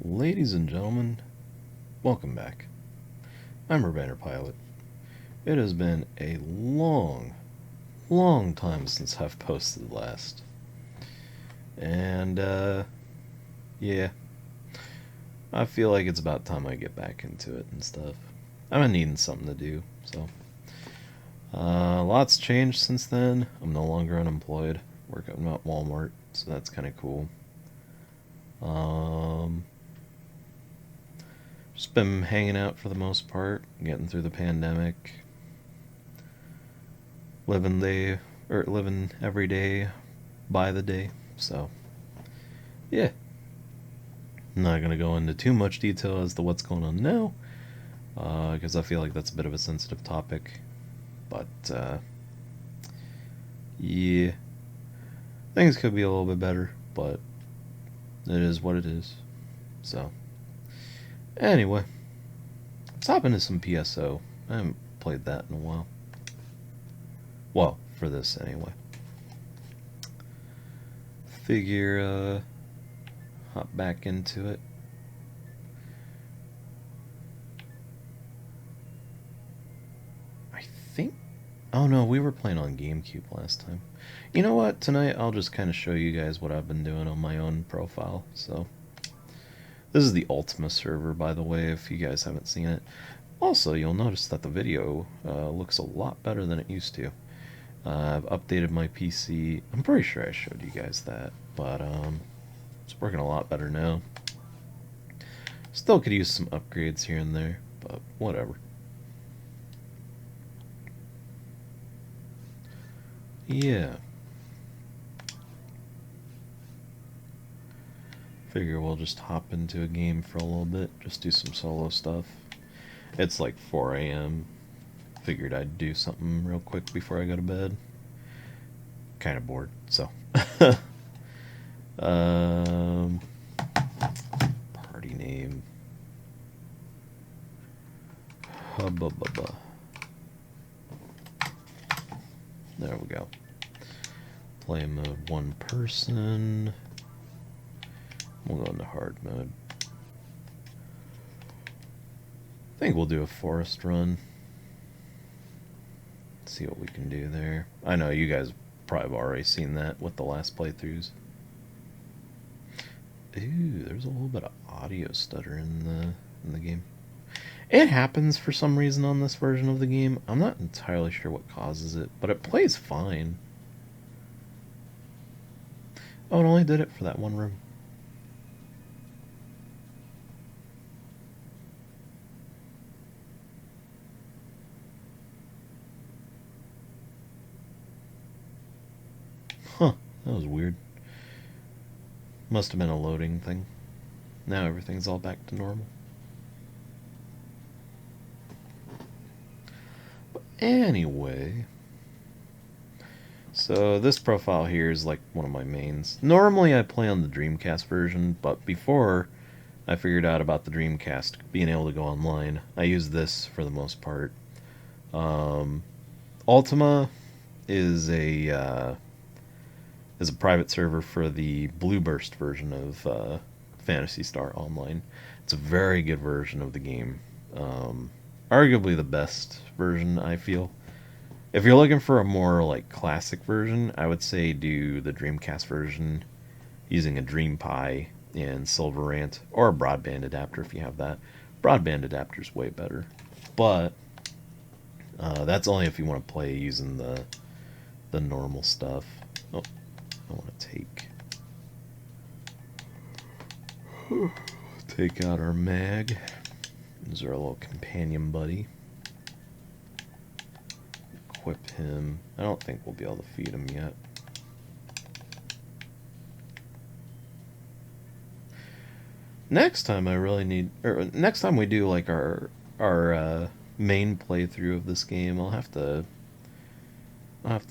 Ladies and gentlemen, welcome back. I'm Urbana Pilot. It has been a long time since I've posted last. And, yeah, I feel like it's about time I get back into it and stuff. I've been needing something to do, so. Lots changed since then. I'm no longer unemployed. Working at Walmart, so that's kind of cool. Just been hanging out for the most part, getting through the pandemic, living every day by the day. So, yeah, I'm not gonna go into too much detail as to what's going on now, because I feel like that's a bit of a sensitive topic. But yeah, things could be a little bit better, but it is what it is. So, anyway, let's hop into some PSO. I haven't played that in a while. Well, for this anyway. Figure, hop back into it. I think... Oh no, we were playing on GameCube last time. You know what? Tonight I'll just kind of show you guys what I've been doing on my own profile, so... This is the Ultima server, by the way, if you guys haven't seen it. Also, you'll notice that the video looks a lot better than it used to. I've updated my PC. I'm pretty sure I showed you guys that, but it's working a lot better now. Still could use some upgrades here and there, but whatever. Yeah. Figure we'll just hop into a game for a little bit, just do some solo stuff. It's like 4 a.m. Figured I'd do something real quick before I go to bed. Kind of bored, so. Party name. Hubba. There we go. Play mode 1 person. We'll go into hard mode. I think we'll do a forest run. See what we can do there. I know you guys probably have already seen that with the last playthroughs. Ooh, there's a little bit of audio stutter in the game. It happens for some reason on this version of the game. I'm not entirely sure what causes it, but it plays fine. Oh, it only did it for that one room. Huh, that was weird. Must have been a loading thing. Now everything's all back to normal. But anyway, so this profile here is like one of my mains. Normally I play on the Dreamcast version, but before I figured out about the Dreamcast being able to go online, I use this for the most part. Ultima is a private server for the Blue Burst version of Phantasy Star Online. It's a very good version of the game. Arguably the best version, I feel. If you're looking for a more like classic version, I would say do the Dreamcast version using a Dream Pi and Silverant, or a broadband adapter if you have that. Broadband adapter's way better, but that's only if you want to play using the normal stuff. Oh, I want to take out our mag. This is our little companion buddy. Equip him. I don't think we'll be able to feed him yet. Next time next time we do like our main playthrough of this game, I'll have to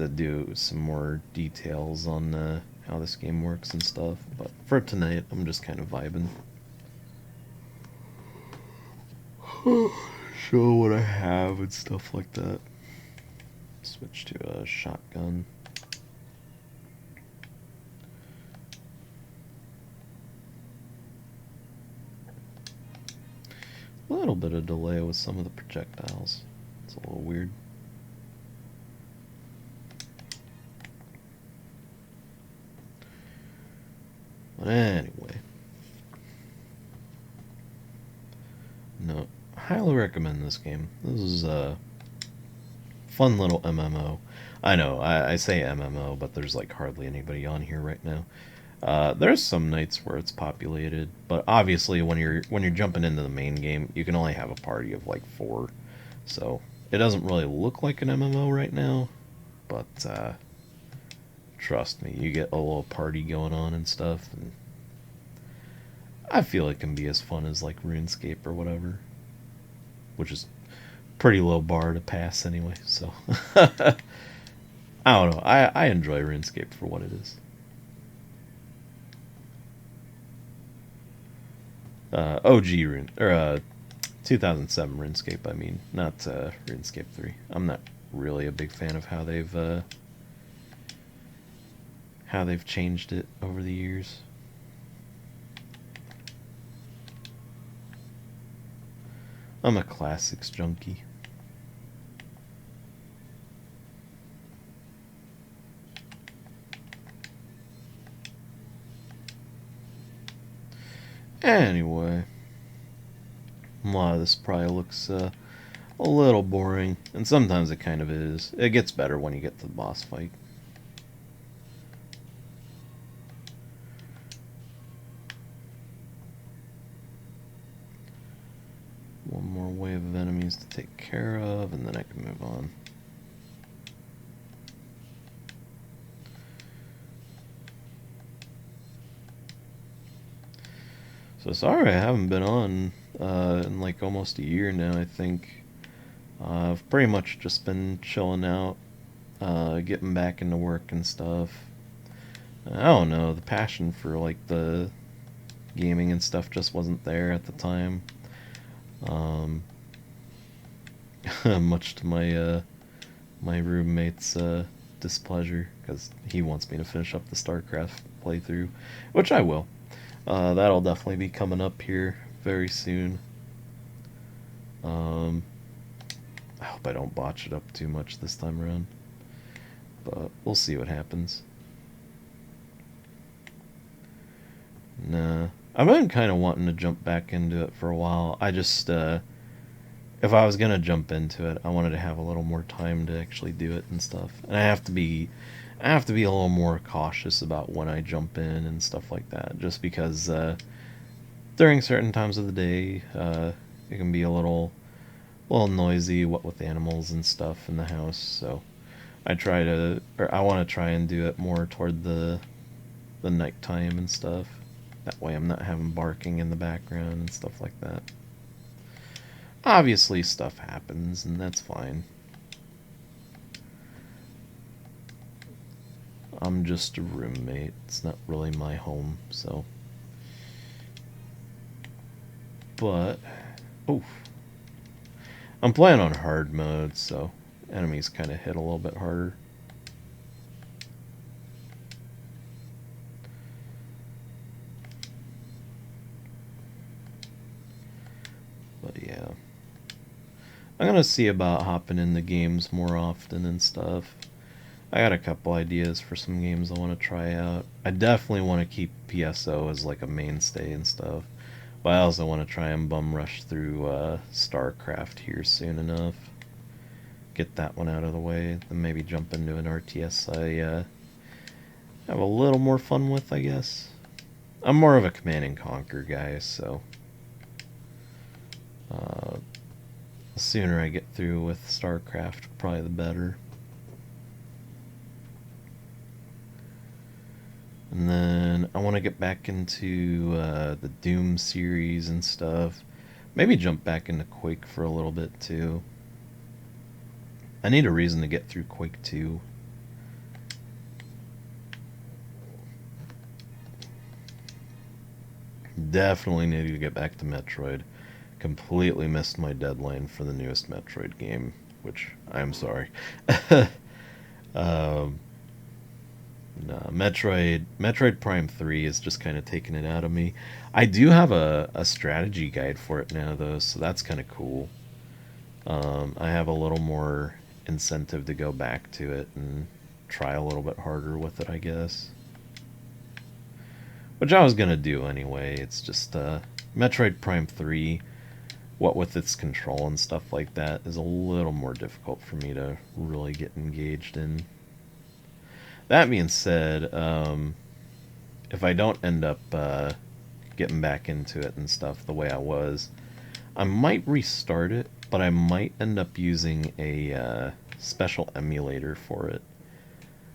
do some more details on how this game works and stuff. But for tonight, I'm just kind of vibing. Show what I have and stuff like that. Switch to a shotgun. A little bit of delay with some of the projectiles. It's a little weird. But anyway. No, I highly recommend this game. This is a fun little MMO. I know, I say MMO, but there's like hardly anybody on here right now. There's some nights where it's populated, but obviously when you're jumping into the main game, you can only have a party of like 4. So it doesn't really look like an MMO right now, but trust me, you get a little party going on and stuff, and I feel it can be as fun as like RuneScape or whatever, which is pretty low bar to pass anyway. So I don't know. I enjoy RuneScape for what it is. OG Rune or 2007 RuneScape. I mean, not RuneScape 3. I'm not really a big fan of how they've changed it over the years. I'm a classics junkie. Anyway, a lot of this probably looks a little boring, and sometimes it kind of is. It gets better when you get to the boss fight. One more wave of enemies to take care of, and then I can move on. So sorry I haven't been on in like almost a year now, I think. I've pretty much just been chilling out, getting back into work and stuff. I don't know, the passion for like the gaming and stuff just wasn't there at the time. Much to my roommate's displeasure, because he wants me to finish up the StarCraft playthrough, which I will. That'll definitely be coming up here very soon. I hope I don't botch it up too much this time around, but we'll see what happens. Nah, I've been kind of wanting to jump back into it for a while. I just, if I was gonna jump into it, I wanted to have a little more time to actually do it and stuff. And I have to be a little more cautious about when I jump in and stuff like that, just because during certain times of the day, it can be a little noisy, what with animals and stuff in the house. So I want to try and do it more toward the nighttime and stuff. That way I'm not having barking in the background and stuff like that. Obviously stuff happens, and that's fine. I'm just a roommate. It's not really my home, so. But, oof. I'm playing on hard mode, so enemies kind of hit a little bit harder. But yeah. I'm gonna see about hopping into games more often and stuff. I got a couple ideas for some games I want to try out. I definitely want to keep PSO as like a mainstay and stuff. But I also want to try and bum rush through StarCraft here soon enough. Get that one out of the way. Then maybe jump into an RTS I have a little more fun with, I guess. I'm more of a Command and Conquer guy, so the sooner I get through with StarCraft, probably the better. And then I want to get back into the Doom series and stuff. Maybe jump back into Quake for a little bit too. I need a reason to get through Quake 2. Definitely need to get back to Metroid. Completely missed my deadline for the newest Metroid game, which I'm sorry. No, Metroid Prime 3 is just kind of taking it out of me. I do have a strategy guide for it now, though, so that's kind of cool. I have a little more incentive to go back to it and try a little bit harder with it, I guess. Which I was going to do anyway. It's just Metroid Prime 3, what with its control and stuff like that, is a little more difficult for me to really get engaged in. That being said, if I don't end up getting back into it and stuff the way I was, I might restart it, but I might end up using a special emulator for it.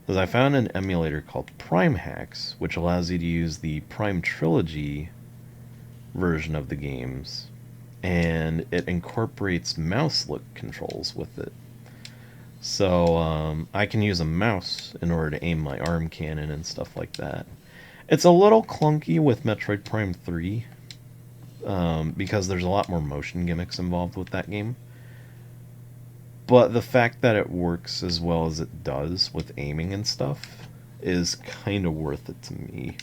Because I found an emulator called Prime Hacks, which allows you to use the Prime Trilogy version of the games, and it incorporates mouse look controls with it. So I can use a mouse in order to aim my arm cannon and stuff like that. It's a little clunky with Metroid Prime 3, because there's a lot more motion gimmicks involved with that game. But the fact that it works as well as it does with aiming and stuff is kind of worth it to me.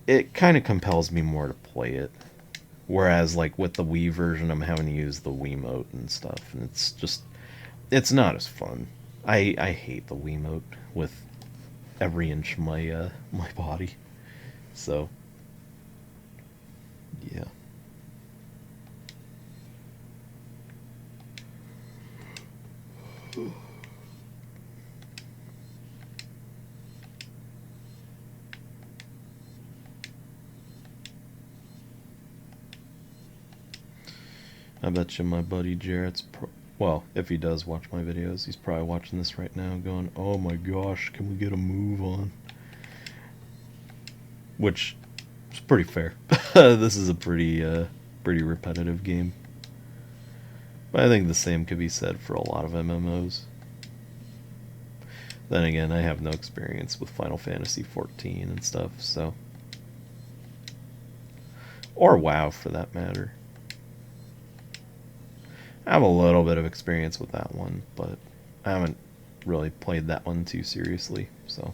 It kind of compels me more to play it. Whereas, like, with the Wii version, I'm having to use the Wiimote and stuff, and it's not as fun. I hate the Wiimote with every inch of my body. So, yeah. I bet you my buddy Jarrett's well, if he does watch my videos, he's probably watching this right now going, oh my gosh, can we get a move on? Which is pretty fair. This is a pretty repetitive game. But I think the same could be said for a lot of MMOs. Then again, I have no experience with Final Fantasy 14 and stuff, so... Or WoW, for that matter. I have a little bit of experience with that one, but I haven't really played that one too seriously, so...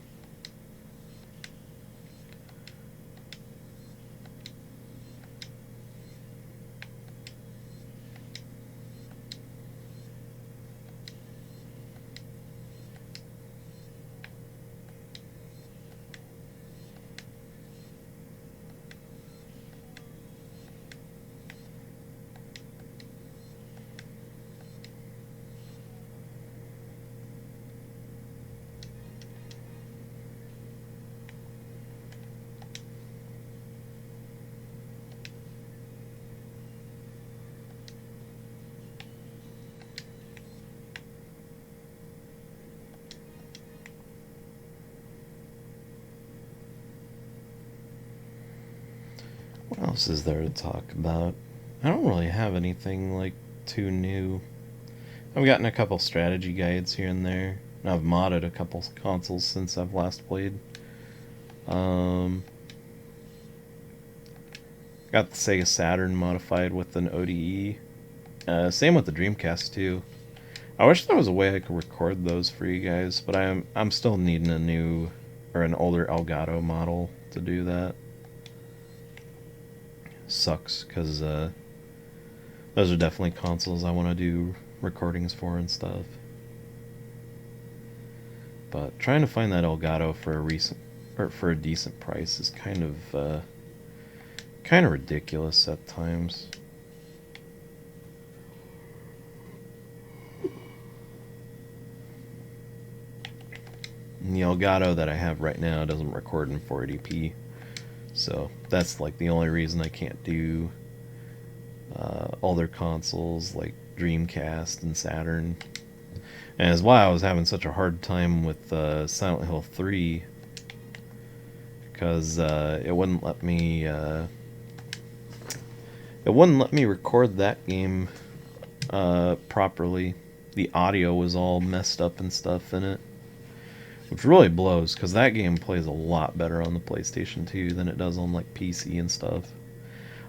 What else is there to talk about? I don't really have anything, like, too new. I've gotten a couple strategy guides here and there. And I've modded a couple consoles since I've last played. Got the Sega Saturn modified with an ODE. Same with the Dreamcast, too. I wish there was a way I could record those for you guys, but I'm still needing a new, or an older Elgato model to do that. Sucks, because those are definitely consoles I want to do recordings for and stuff. But trying to find that Elgato for a decent price is kind of ridiculous at times. And the Elgato that I have right now doesn't record in 480p. So that's like the only reason I can't do older consoles like Dreamcast and Saturn. And that's why I was having such a hard time with Silent Hill 3, because it wouldn't let me record that game properly. The audio was all messed up and stuff in it. Which really blows, because that game plays a lot better on the PlayStation 2 than it does on, like, PC and stuff.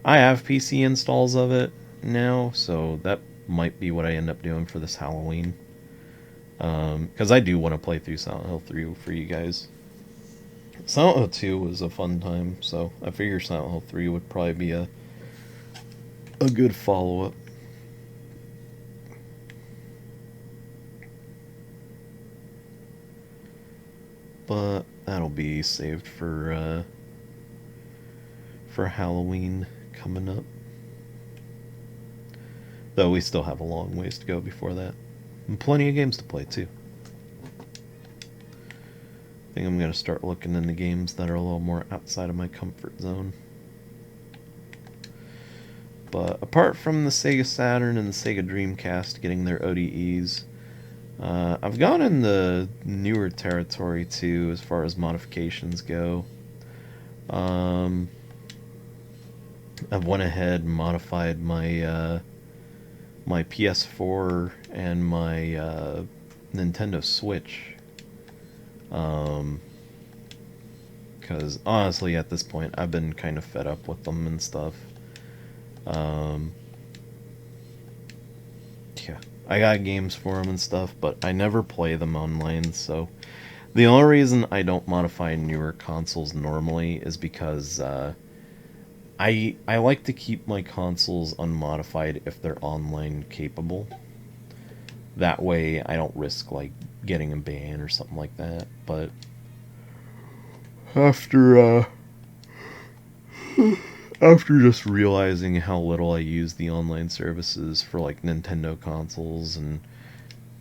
I have PC installs of it now, so that might be what I end up doing for this Halloween. Because I do want to play through Silent Hill 3 for you guys. Silent Hill 2 was a fun time, so I figure Silent Hill 3 would probably be a good follow-up. But that'll be saved for Halloween coming up. Though we still have a long ways to go before that. And plenty of games to play, too. I think I'm going to start looking into games that are a little more outside of my comfort zone. But apart from the Sega Saturn and the Sega Dreamcast getting their ODEs, I've gone in the newer territory, too, as far as modifications go. I've went ahead and modified my my PS4 and my Nintendo Switch. Because honestly, at this point, I've been kind of fed up with them and stuff. Yeah, I got games for them and stuff, but I never play them online, so the only reason I don't modify newer consoles normally is because I like to keep my consoles unmodified if they're online capable. That way I don't risk like getting a ban or something like that. But after after just realizing how little I use the online services for like Nintendo consoles and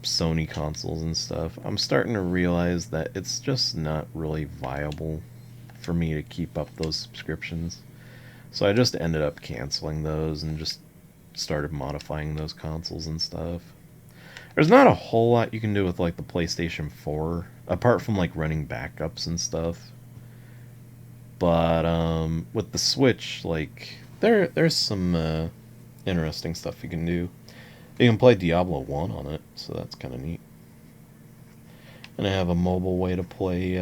Sony consoles and stuff, I'm starting to realize that it's just not really viable for me to keep up those subscriptions. So I just ended up canceling those and just started modifying those consoles and stuff. There's not a whole lot you can do with like the PlayStation 4, apart from like running backups and stuff. But with the Switch, like there's some interesting stuff you can do. You can play Diablo 1 on it, so that's kind of neat. And I have a mobile way to play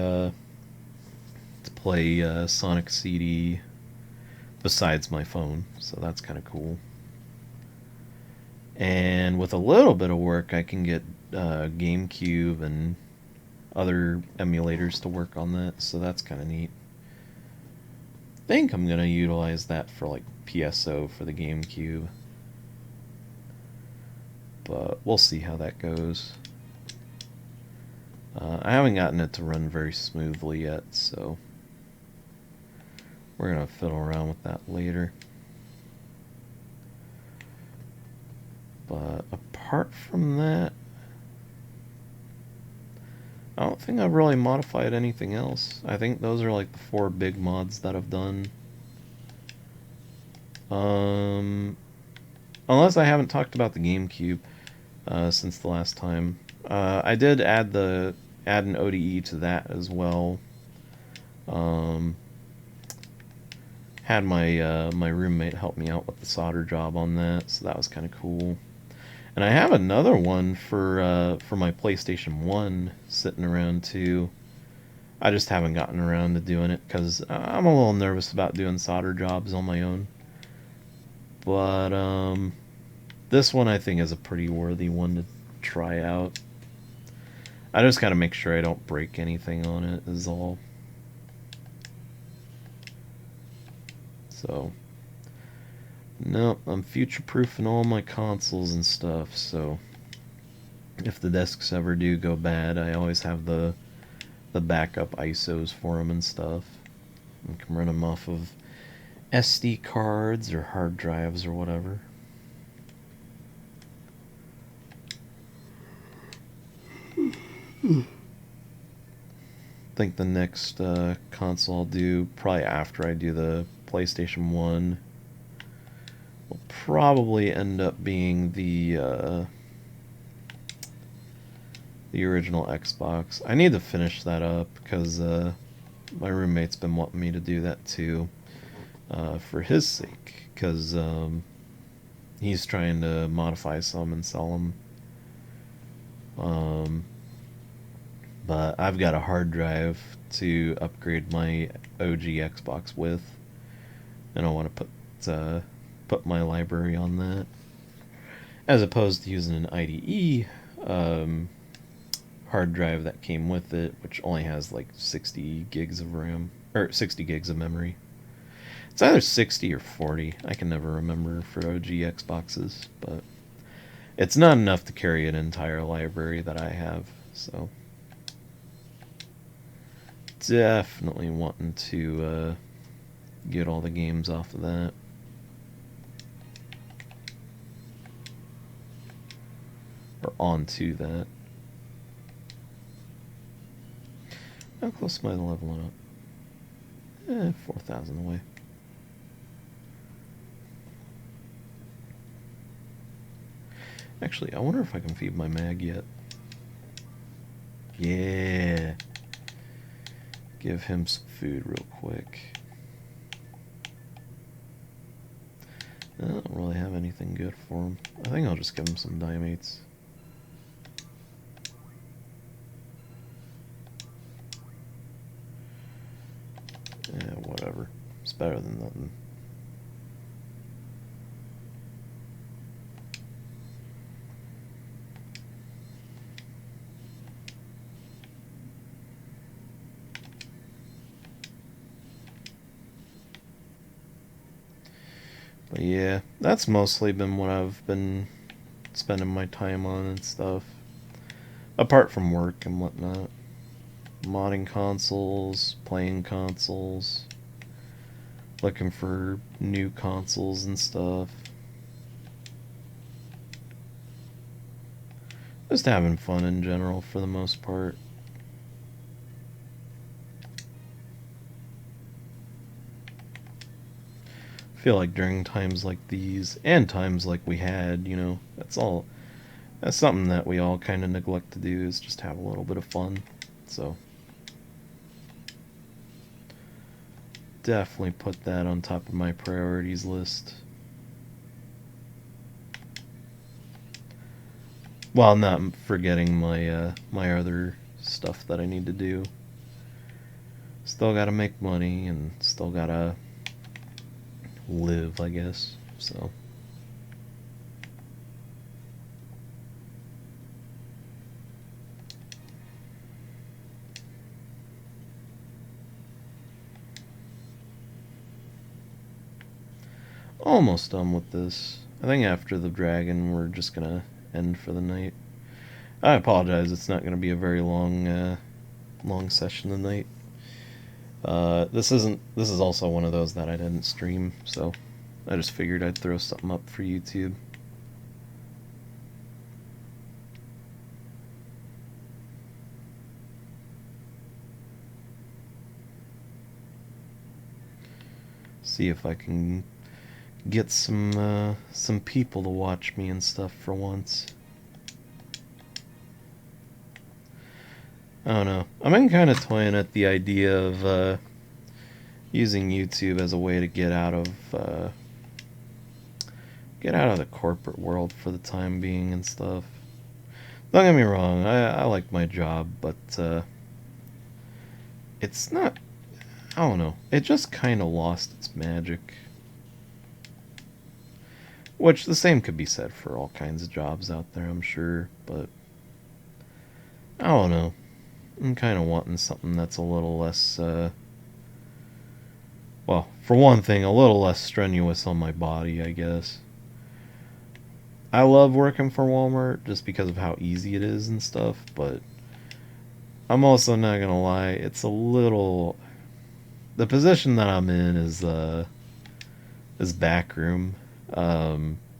Sonic CD besides my phone, so that's kind of cool. And with a little bit of work, I can get GameCube and other emulators to work on that, so that's kind of neat. I think I'm going to utilize that for like PSO for the GameCube. But we'll see how that goes. I haven't gotten it to run very smoothly yet, so we're going to fiddle around with that later. But apart from that, I don't think I've really modified anything else. I think those are like the 4 big mods that I've done. Unless I haven't talked about the GameCube since the last time. I did add an ODE to that as well. Had my roommate help me out with the solder job on that, so that was kind of cool. And I have another one for my PlayStation 1 sitting around too. I just haven't gotten around to doing it because I'm a little nervous about doing solder jobs on my own. But this one I think is a pretty worthy one to try out. I just gotta make sure I don't break anything on it is all. So no, I'm future-proofing all my consoles and stuff, so if the discs ever do go bad, I always have the backup ISOs for them and stuff. I can run them off of SD cards or hard drives or whatever. I think the next console I'll do, probably after I do the PlayStation 1, will probably end up being the original Xbox. I need to finish that up because my roommate's been wanting me to do that too, for his sake, because he's trying to modify some and sell them. But I've got a hard drive to upgrade my OG Xbox with, and I want to put my library on that, as opposed to using an IDE. hard drive that came with it, which only has like 60 gigs of RAM, or 60 gigs of memory. It's either 60 or 40. I can never remember for OG Xboxes, but it's not enough to carry an entire library that I have, so definitely wanting to get all the games off of that. Or onto that. How close am I to leveling up? 4,000 away. Actually, I wonder if I can feed my mag yet. Yeah. Give him some food real quick. I don't really have anything good for him. I think I'll just give him some dimates. Yeah, whatever. It's better than nothing. But yeah, that's mostly been what I've been spending my time on and stuff. Apart from work and whatnot. Modding consoles, playing consoles, looking for new consoles and stuff. Just having fun in general for the most part. I feel like during times like these, and times like we had, you know, that's something that we all kind of neglect to do, is just have a little bit of fun. So definitely put that on top of my priorities list. While not forgetting my my other stuff that I need to do. Still gotta make money and still gotta live, I guess. So almost done with this. I think after the dragon we're just gonna end for the night. I apologize, it's not gonna be a very long long session tonight. This is also one of those that I didn't stream, so I just figured I'd throw something up for YouTube. See if I can get some people to watch me and stuff for once. I don't know. I've been kind of toying at the idea of using YouTube as a way to get out of the corporate world for the time being and stuff. Don't get me wrong, I like my job, but it's not. I don't know. It just kind of lost its magic. Which the same could be said for all kinds of jobs out there, I'm sure, but I don't know. I'm kind of wanting something that's a little less, well, for one thing, a little less strenuous on my body, I guess. I love working for Walmart just because of how easy it is and stuff, but I'm also not gonna lie, it's a little. The position that I'm in is backroom.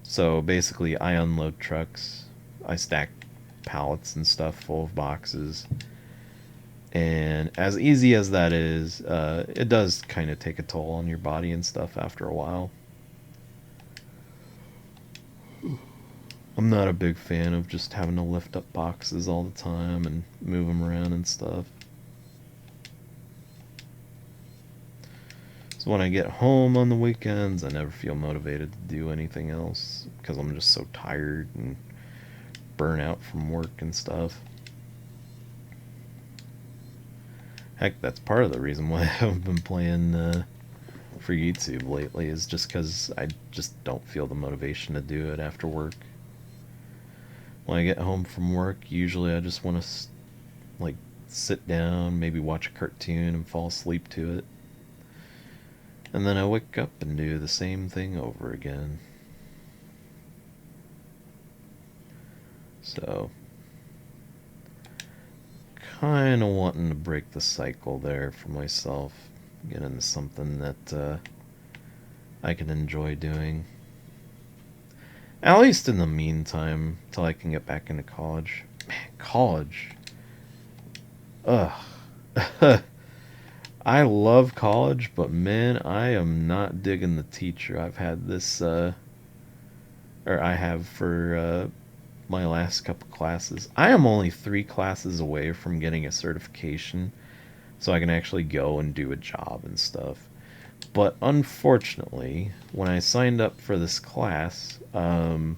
So basically, I unload trucks, I stack pallets and stuff full of boxes. And as easy as that is, it does kind of take a toll on your body and stuff after a while. I'm not a big fan of just having to lift up boxes all the time and move them around and stuff. So when I get home on the weekends, I never feel motivated to do anything else because I'm just so tired and burnt out from work and stuff. Heck, that's part of the reason why I haven't been playing for YouTube lately, is just because I just don't feel the motivation to do it after work. When I get home from work, usually I just want to like sit down, maybe watch a cartoon and fall asleep to it. And then I wake up and do the same thing over again. So, kind of wanting to break the cycle there for myself. Get into something that I can enjoy doing. At least in the meantime, till I can get back into college. Man, college. Ugh. I love college, but man, I am not digging the teacher I've had this, or I have for my last couple classes. I am only 3 classes away from getting a certification, so I can actually go and do a job and stuff. But unfortunately, when I signed up for this class, the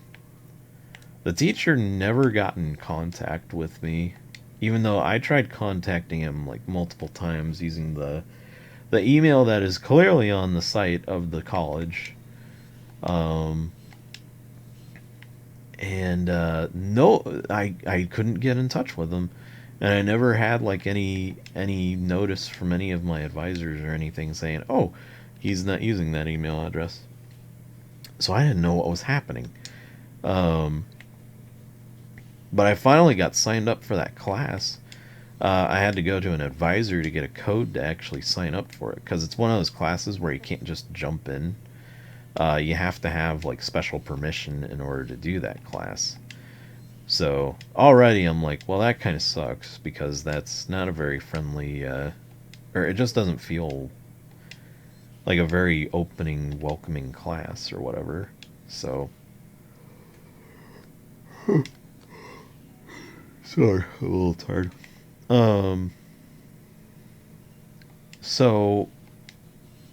teacher never got in contact with me, even though I tried contacting him like multiple times using the email that is clearly on the site of the college. Um, and no, I couldn't get in touch with him, and I never had like any notice from any of my advisors or anything saying, "Oh, he's not using that email address." So I didn't know what was happening. Um, but I finally got signed up for that class. I had to go to an advisor to get a code to actually sign up for it, because it's one of those classes where you can't just jump in. You have to have like special permission in order to do that class. So already I'm like, well, that kind of sucks, because that's not a very friendly, or it just doesn't feel like a very opening, welcoming class or whatever. So, sorry, a little tired. Um, so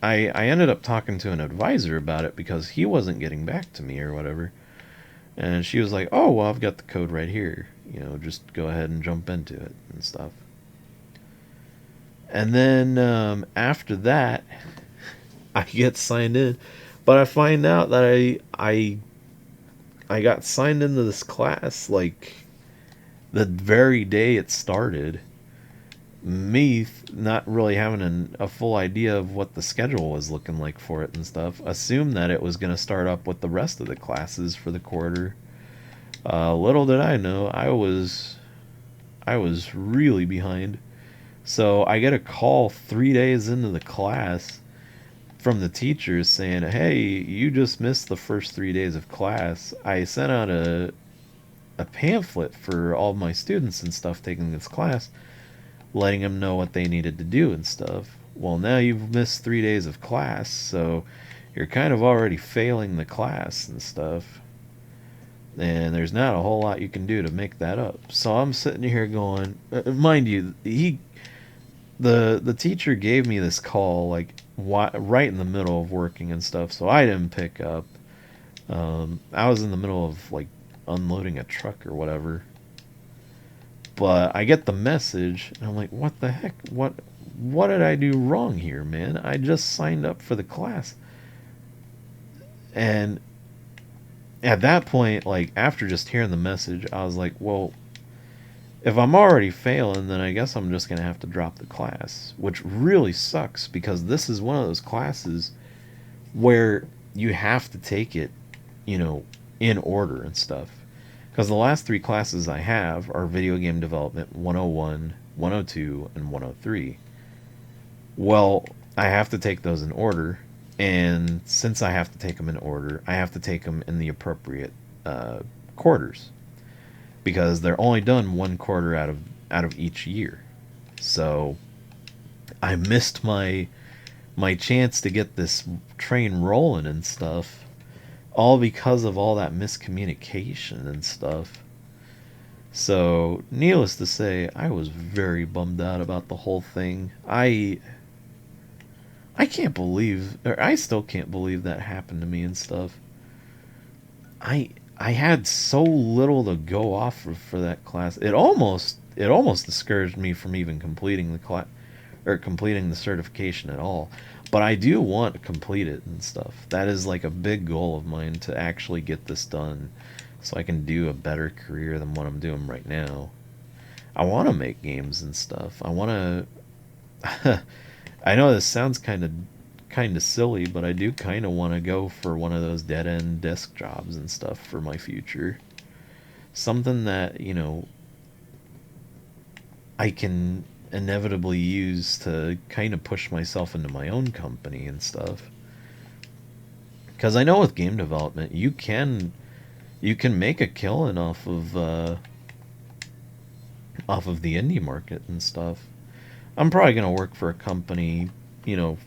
I ended up talking to an advisor about it because he wasn't getting back to me or whatever. And she was like, "Oh, well, I've got the code right here. You know, just go ahead and jump into it and stuff." And then after that, I get signed in, but I find out that I got signed into this class like the very day it started. Me not really having a full idea of what the schedule was looking like for it and stuff, assumed that it was going to start up with the rest of the classes for the quarter. Little did I know, I was really behind. So I get a call 3 days into the class from the teachers saying, "Hey, you just missed the first 3 days of class. I sent out a pamphlet for all my students and stuff taking this class, letting them know what they needed to do and stuff. Well, now you've missed 3 days of class, so you're kind of already failing the class and stuff. And there's not a whole lot you can do to make that up." So I'm sitting here going, mind you, the teacher gave me this call like right in the middle of working and stuff, so I didn't pick up. I was in the middle of like unloading a truck or whatever. But I get the message, and I'm like, "What the heck? What did I do wrong here, man? I just signed up for the class." And at that point, like after just hearing the message, I was like, "Well, if I'm already failing, then I guess I'm just gonna have to drop the class," which really sucks, because this is one of those classes where you have to take it, you know, in order and stuff. Because the last 3 classes I have are Video Game Development 101, 102, and 103. Well, I have to take those in order, and since I have to take them in order, I have to take them in the appropriate quarters, because they're only done 1 quarter out of each year. So I missed my chance to get this train rolling and stuff, all because of all that miscommunication and stuff. So, needless to say, I was very bummed out about the whole thing. I can't believe, or I still can't believe that happened to me and stuff. I had so little to go off of for that class. It almost discouraged me from even completing the class, or completing the certification at all. But I do want to complete it and stuff. That is like a big goal of mine, to actually get this done so I can do a better career than what I'm doing right now. I want to make games and stuff. I want to. I know this sounds kind of silly, but I do kind of want to go for one of those dead end desk jobs and stuff for my future. Something that, I can inevitably use to kind of push myself into my own company and stuff. Because I know with game development, you can make a killing off of the indie market and stuff. I'm probably gonna work for a company, you know,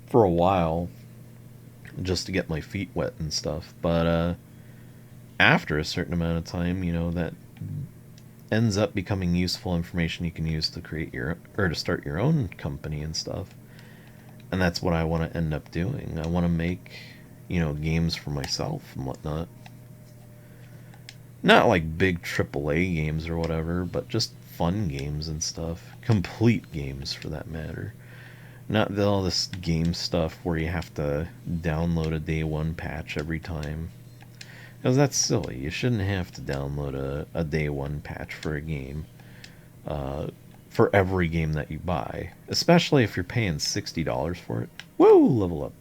for a while just to get my feet wet and stuff. But after a certain amount of time, that ends up becoming useful information you can use to create your or to start your own company and stuff. And that's what I want to end up doing. I want to make, games for myself and whatnot. Not like big AAA games or whatever, but just fun games and stuff. Complete games for that matter. Not all this game stuff where you have to download a day one patch every time. Because that's silly. You shouldn't have to download a day one patch for a game. For every game that you buy. Especially if you're paying $60 for it. Woo! Level up.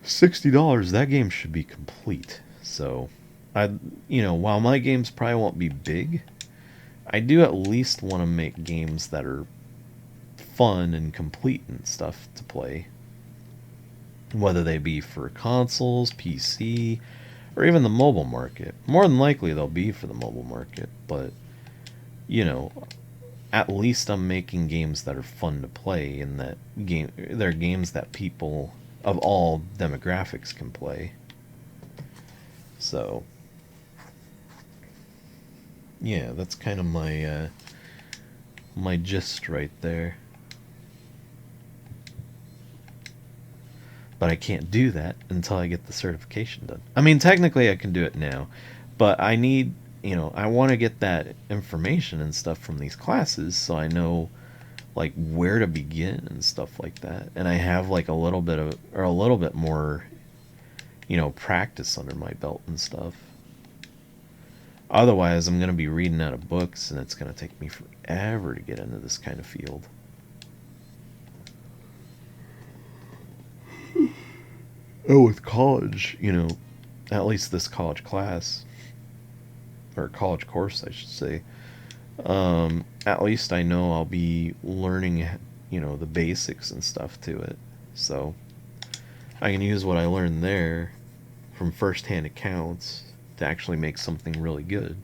$60, that game should be complete. So, while my games probably won't be big, I do at least want to make games that are fun and complete and stuff to play. Whether they be for consoles, PC, or even the mobile market. More than likely they'll be for the mobile market, but, at least I'm making games that are fun to play and that they're games that people of all demographics can play. So, yeah, that's kind of my gist right there. But I can't do that until I get the certification done. I mean, technically I can do it now, but I need, I want to get that information and stuff from these classes so I know like where to begin and stuff like that. And I have like a little bit more, practice under my belt and stuff. Otherwise, I'm going to be reading out of books and it's going to take me forever to get into this kind of field. Oh, with college, at least this college class, or college course, I should say, at least I know I'll be learning, the basics and stuff to it. So I can use what I learned there from first-hand accounts to actually make something really good.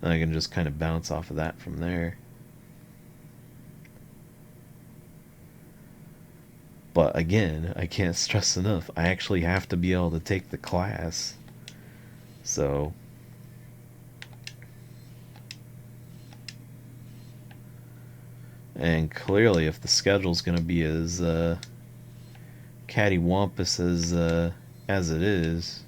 And I can just kind of bounce off of that from there. But again, I can't stress enough, I actually have to be able to take the class. So, and clearly, if the schedule's going to be as cattywampus as it is,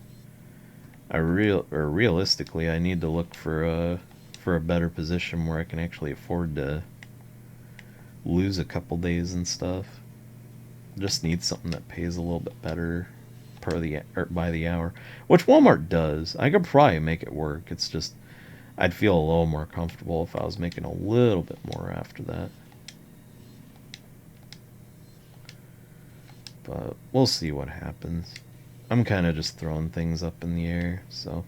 realistically, I need to look for a better position where I can actually afford to lose a couple days and stuff. Just need something that pays a little bit better by the hour, which Walmart does. I could probably make it work. It's just I'd feel a little more comfortable if I was making a little bit more after that. But we'll see what happens. I'm kind of just throwing things up in the air, so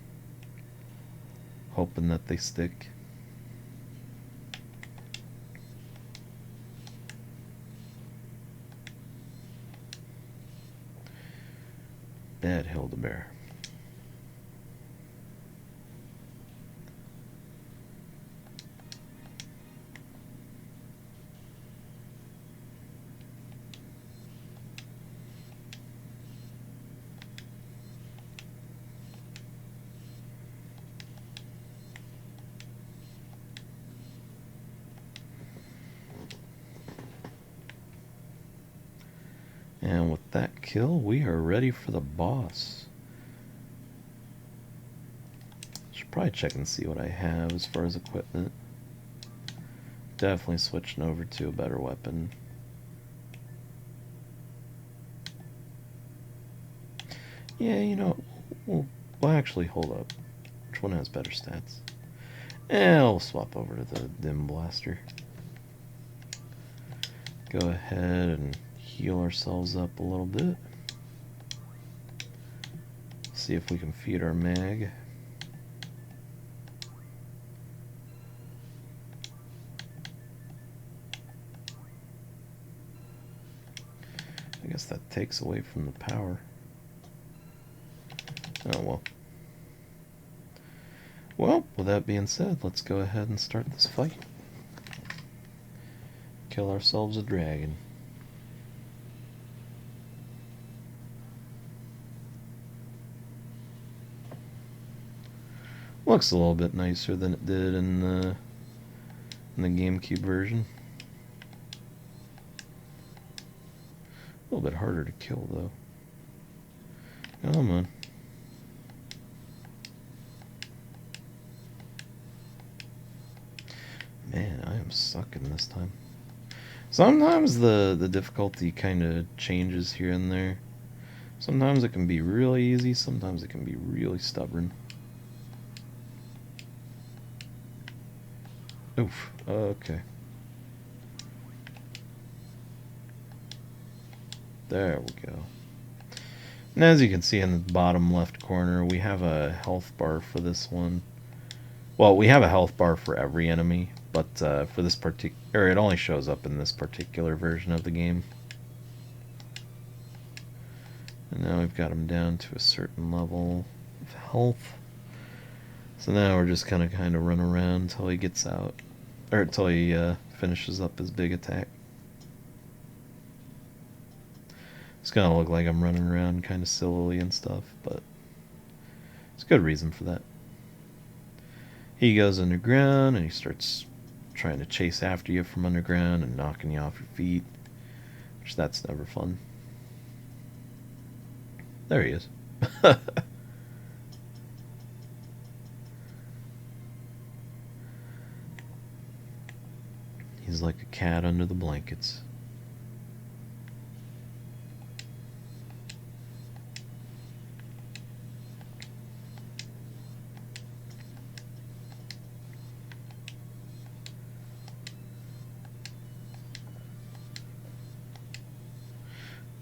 hoping that they stick. Bad Hildebeer. And with that kill, we are ready for the boss. Should probably check and see what I have as far as equipment. Definitely switching over to a better weapon. Yeah, we'll actually hold up. Which one has better stats? I'll swap over to the Dim Blaster. Go ahead and heal ourselves up a little bit. See if we can feed our mag. I guess that takes away from the power. Oh well. Well, with that being said, let's go ahead and start this fight. Kill ourselves a dragon. Looks a little bit nicer than it did in the GameCube version. A little bit harder to kill though. Come on. Man, I am sucking this time. Sometimes the difficulty kind of changes here and there. Sometimes it can be really easy, sometimes it can be really stubborn. Oof, okay. There we go. And as you can see in the bottom left corner, we have a health bar for this one. Well, we have a health bar for every enemy, but for this particular, it only shows up in this particular version of the game. And now we've got him down to a certain level of health. So now we're just gonna kind of run around until he gets out, or until he finishes up his big attack. It's gonna look like I'm running around kind of sillily and stuff, but there's a good reason for that. He goes underground and he starts trying to chase after you from underground and knocking you off your feet, which that's never fun. There he is. He's like a cat under the blankets.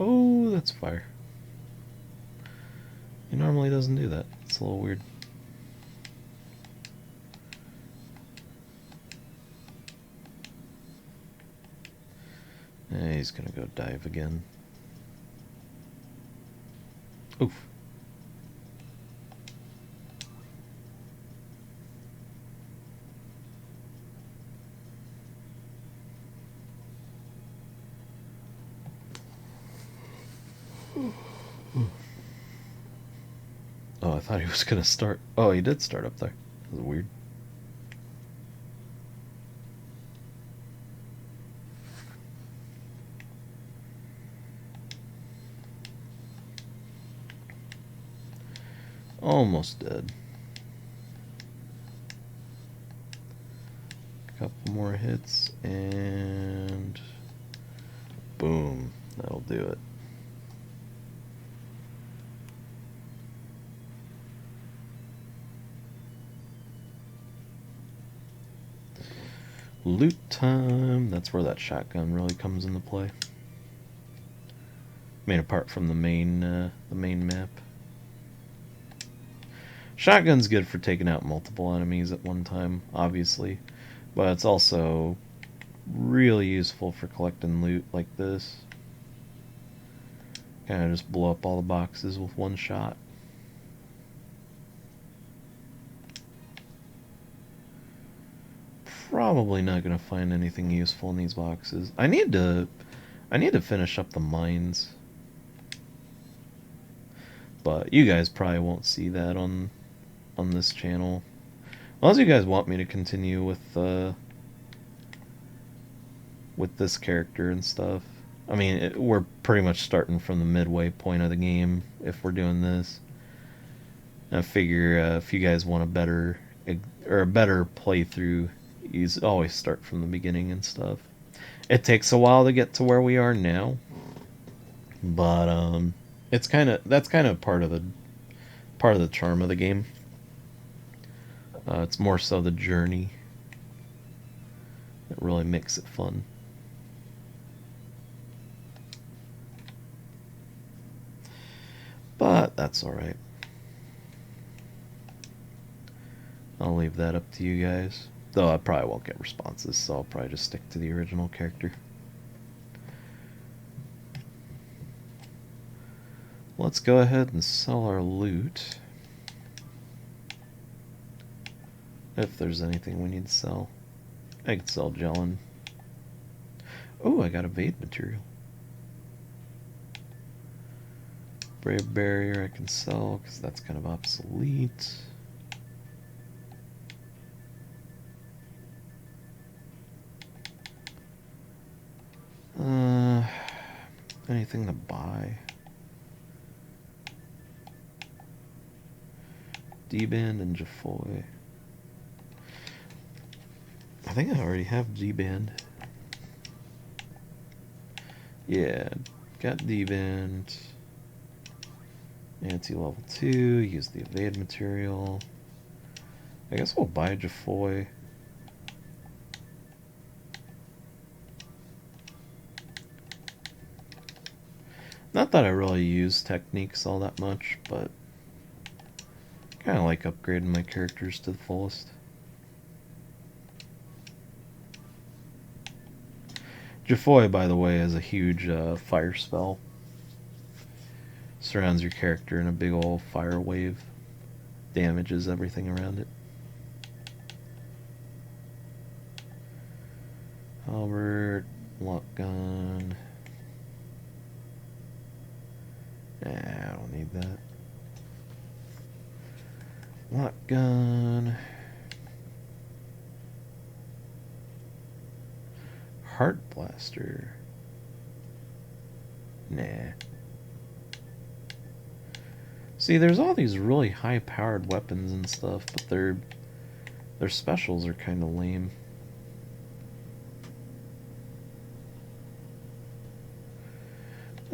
Oh, that's fire. He normally doesn't do that. It's a little weird. He's gonna go dive again. Oof. Oh, I thought he was gonna start. Oh, he did start up there. That was weird. Almost dead. Couple more hits and boom. That'll do it. Loot time. That's where that shotgun really comes into play. I mean, apart from the main map. Shotgun's good for taking out multiple enemies at one time, obviously, but it's also really useful for collecting loot like this. Kind of just blow up all the boxes with one shot. Probably not gonna find anything useful in these boxes. I need to finish up the mines, but you guys probably won't see that on this channel, unless you guys want me to continue with this character and stuff. I mean, we're pretty much starting from the midway point of the game if we're doing this. I figure if you guys want a better playthrough, you always start from the beginning and stuff. It takes a while to get to where we are now, but that's kind of part of the charm of the game. It's more so the journey that really makes it fun. But that's alright. I'll leave that up to you guys. Though I probably won't get responses, so I'll probably just stick to the original character. Let's go ahead and sell our loot. If there's anything we need to sell. I could sell Chillin. Oh, I got evade material. Brave barrier I can sell because that's kind of obsolete. Anything to buy? D-Band and Jafoy. I think I already have D-Band. Yeah, got D-Band. Anti-level 2, use the evade material. I guess we'll buy Jafoy. Not that I really use techniques all that much, but kind of like upgrading my characters to the fullest. Jafoy, by the way, is a huge fire spell. Surrounds your character in a big old fire wave. Damages everything around it. Albert, lock gun. Nah, I don't need that. Lock gun. Heart blaster. Nah. See, there's all these really high-powered weapons and stuff, but their specials are kind of lame.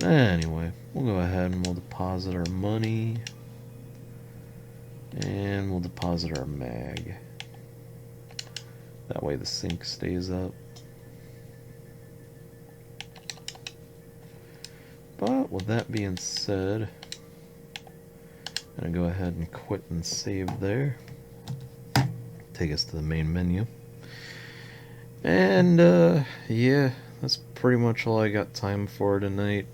Anyway, we'll go ahead and we'll deposit our money. And we'll deposit our mag. That way the sync stays up. But with that being said, I'm going to go ahead and quit and save there. Take us to the main menu. And yeah, that's pretty much all I got time for tonight.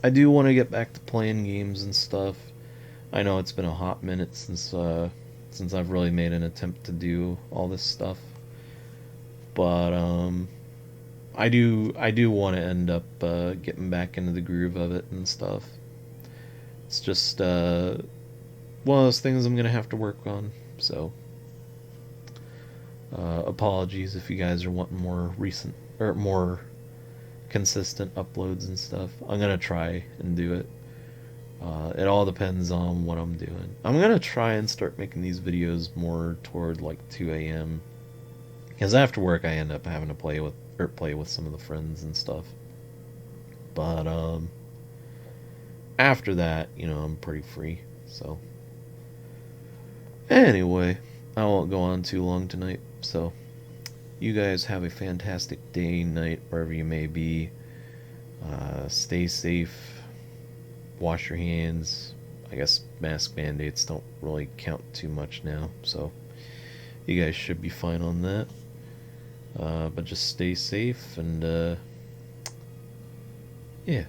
I do want to get back to playing games and stuff. I know it's been a hot minute since I've really made an attempt to do all this stuff. But I do want to end up getting back into the groove of it and stuff. It's just one of those things I'm gonna have to work on. So apologies if you guys are wanting more recent or more consistent uploads and stuff. I'm gonna try and do it. It all depends on what I'm doing. I'm gonna try and start making these videos more toward like 2 a.m. because after work I end up having to play with some of the friends and stuff. But after that, you know, I'm pretty free. So anyway, I won't go on too long tonight. So you guys have a fantastic day, night, wherever you may be. Stay safe. Wash your hands. I guess mask mandates don't really count too much now, so you guys should be fine on that. But just stay safe and yeah.